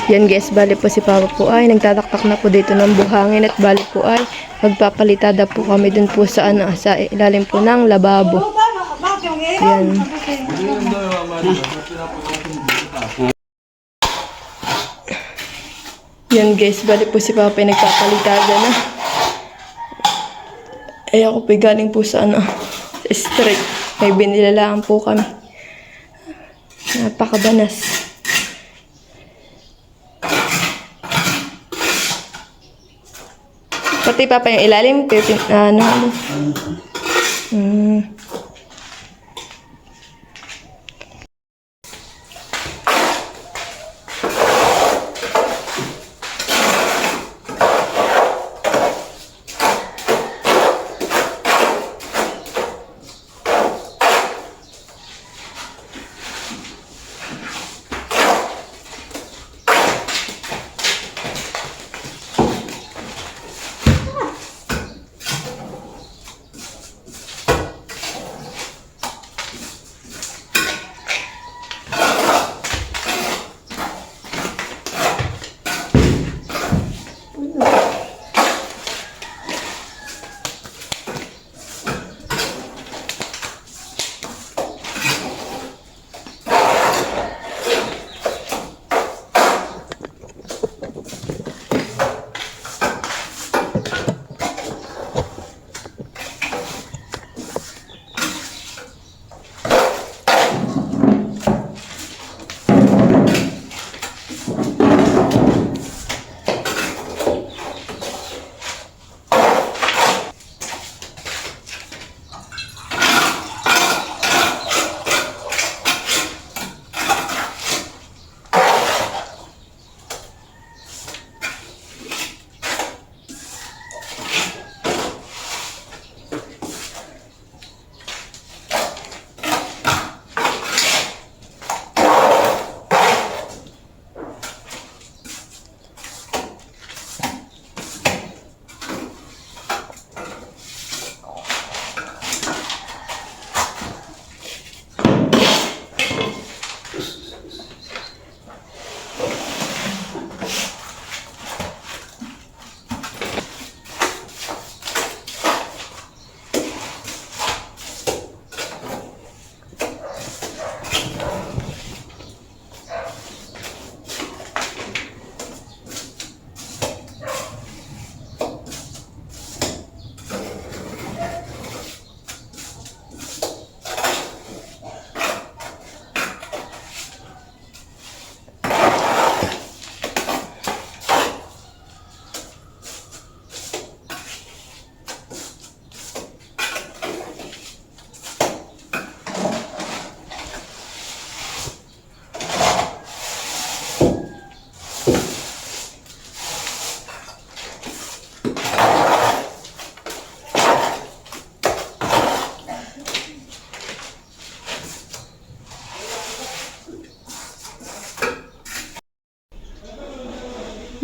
Yan guys, bali po si Papa po ay nagtataktak na po dito ng buhangin at bali po ay magpapalitada po kami dun po sa sa ilalim po ng lababo. Yan. Yan guys, bali po si Papa ay nagpapalitada na. Ay ako po galing po sa street. May binilalaan po kami. Napakabanas. Pati Papa yung ilalim,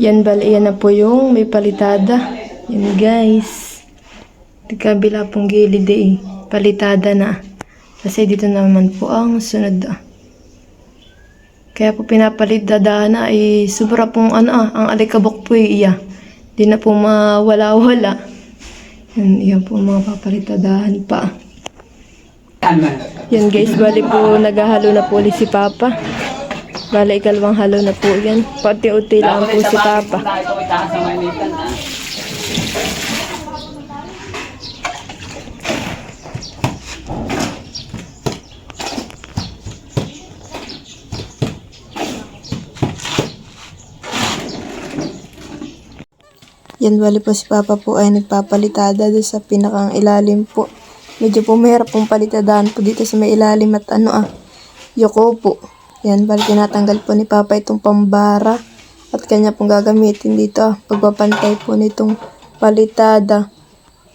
yan bali, yan na po yung may palitada. Yan guys. Di kabila pong gilid palitada na. Kasi dito naman po ang sunod Kaya po pinapalitada na sobra pong ang alikabok po iya. Di na po mawala-wala. Yan po mga papalitadahan pa. Yan guys, bali po naghahalo na po ulit si Papa. Bali, ikalawang halo na po yan. Pati-uti lang po si Papa. Yan, bali po si Papa po ay nagpapalitada doon sa pinakang ilalim po. Medyo po mahirap pong palitadahan po dito sa may ilalim at yuko po. Yan, bali tinatanggal po ni Papa itong pambara at kanya pong gagamitin dito pagpapantay po nitong palitada.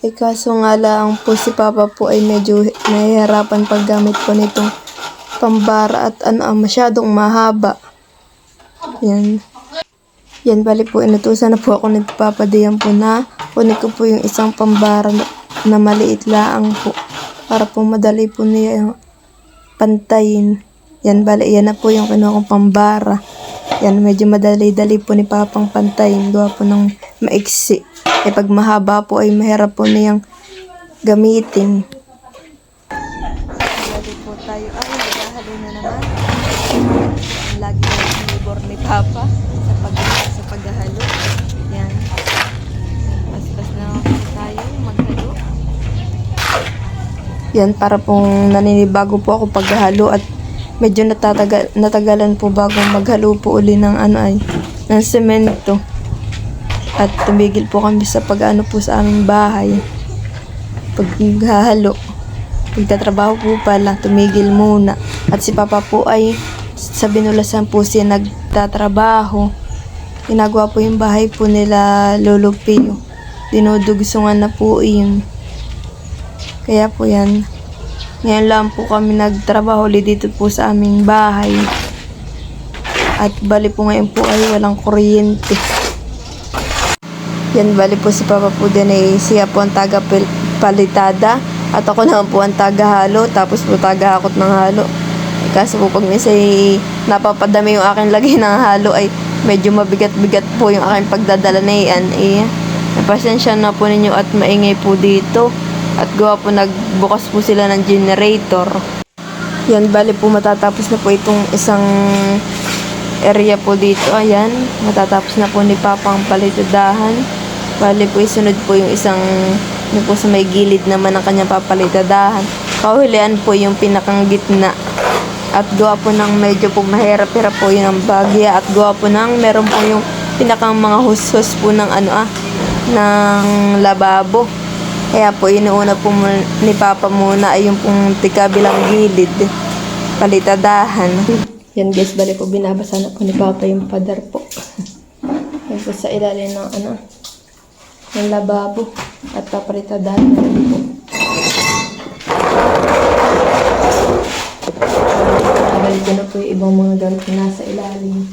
Kaso nga lang po si Papa po ay medyo nahihirapan paggamit po nitong pambara at masyadong mahaba. Yan. Yan, bali po inutusan na po ako ni Papa Diyan po na kunin ko po yung isang pambara na maliit lang po para po madali po niya pantayin. Yan, bali, yan na po yung kinuha kong pambara. Yan, medyo madali-dali po ni Papang pantayin. Gawa po ng maiksi. Eh pag mahaba po ay mahirap po niyang gamitin. Lagi po tayo. Ay, naghahalo na naman. Ang lagi na sinibor ni Papa sa paghahalo. Yan. Pas-pas na po tayo maghalo. Yan, para pong naninibago po ako paghahalo at medyo natagalan po bago maghalo po uli ng ng semento. At tumigil po kami sa pag-ano po sa aming bahay. Paghahalo. Pagtatrabaho po pala, tumigil muna. At si Papa po ay sa binulasan po siya nagtatrabaho. Ginagawa po yung bahay po nila Lolo Pio. Dinudugsungan na po yun. Kaya po yan. Ngayon lang po kami nagtrabaho ulit dito po sa aming bahay. At bali po ngayon po ay walang kuryente. Yan, bali po si Papa po din ay siya po ang taga-palitada. At ako naman po ang taga-halo. Tapos po taga-hakot ng halo. Kasi po pag minsan napapadami yung aking lagay ng halo ay medyo mabigat-bigat po yung aking pagdadala na yan. Napasensya na po ninyo at maingay po dito. At gawa po nagbukas po sila ng generator. Yan, bali po matatapos na po itong isang area po dito. Ayan, matatapos na po ni Papa ang palitadahan. Bali po isunod po yung isang po sa may gilid naman ng kanyang papalitadahan. Kahulian po yung pinakang gitna. At gawa po ng medyo po mahirap-hirap po yun ang bagya. At gawa po ng meron po yung pinakang mga husos po ng ng lababo. Kaya po inuuna po ni Papa muna ay yung pong tikabilang gilid, palitadahan. Yan guys, bali po binabasa na po ni Papa yung pader po. Yan po sa ilalim ng lababo at papalitadahan na rin po. Balik ko na po yung ibang mga gamit na nasa ilalim.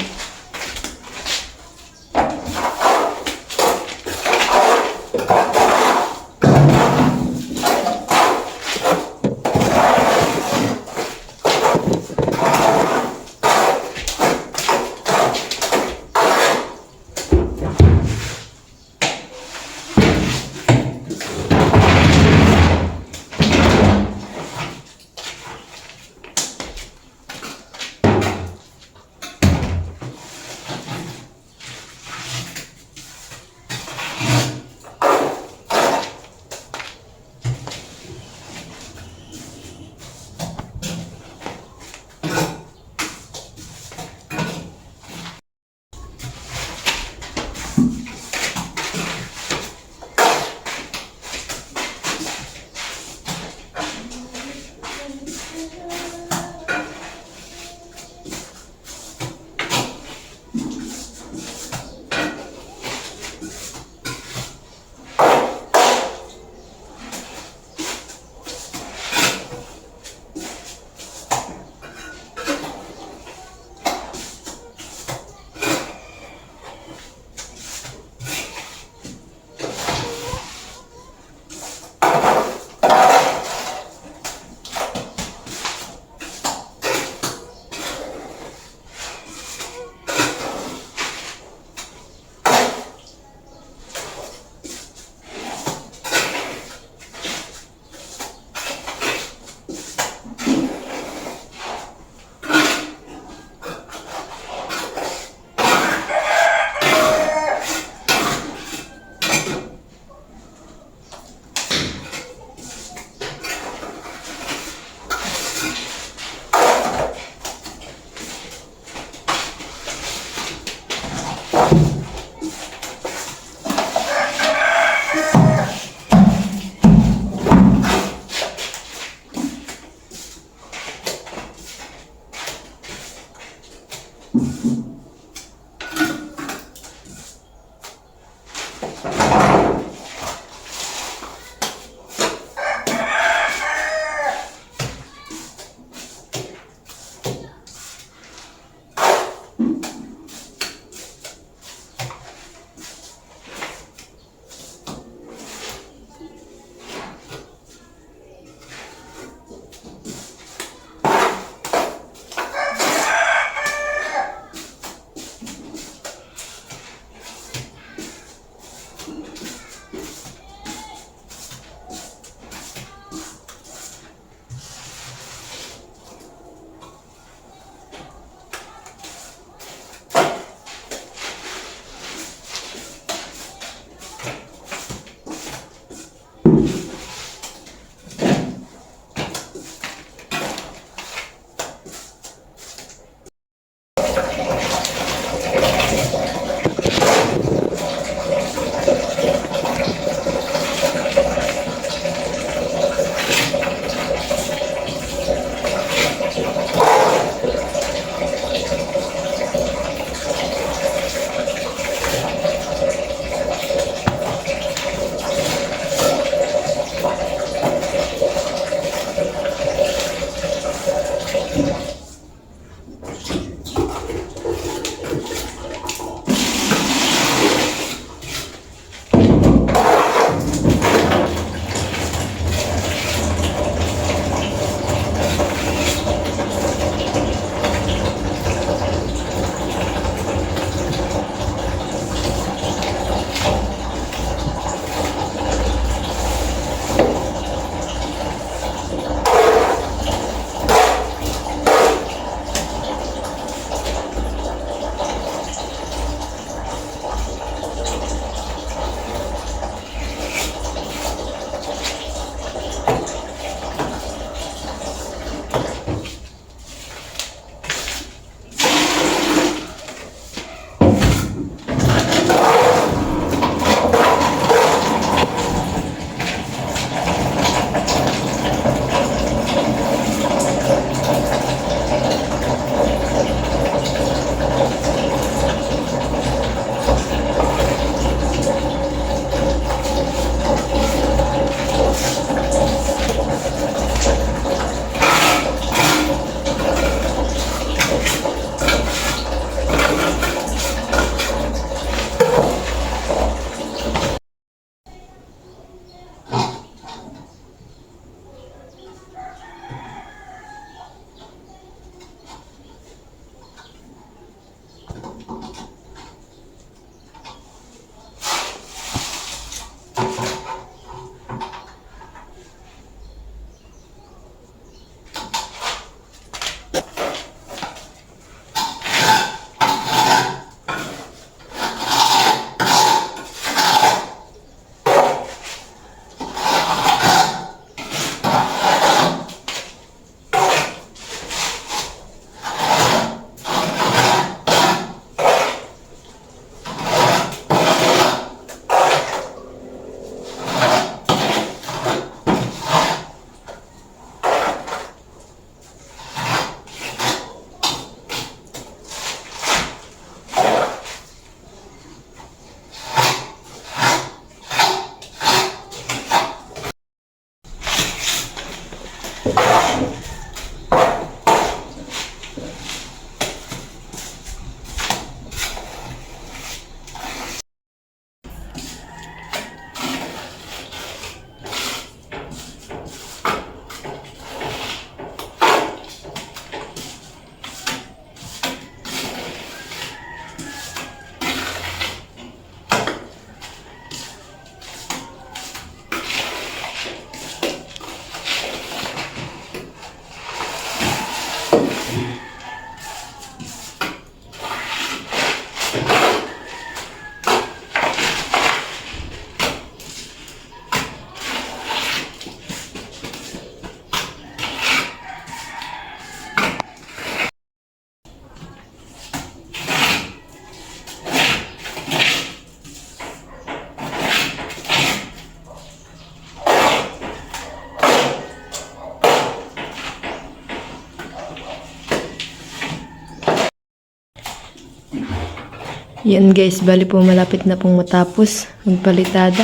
Yan guys, bali po malapit na pong matapos magpalitada.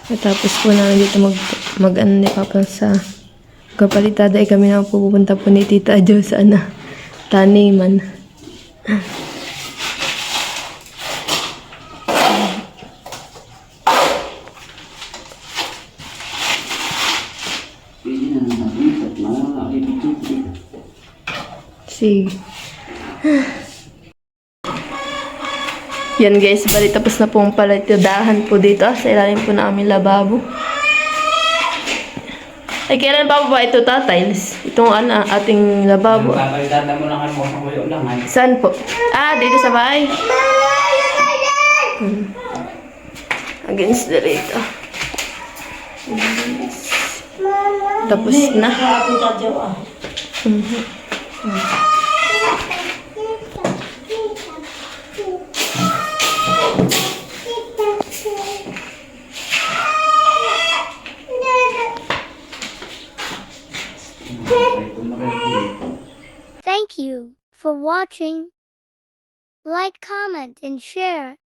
Matapos po na dito mag-ano ni Papa sa kapalitada ay kami na pupunta po ni Tita Jo sa taniman. Sige. Yan guys, bali tapos na pong palitadahan po dito sa ilalim po na aming lababo. Ay, kailan pa ba ito tiles? Itong ating lababo. Papalitada mo lang mo sa kuyo lang. Saan po? Dito sa bahay. Against the rito. Tapos na. Thank you for watching. Like, comment, and share.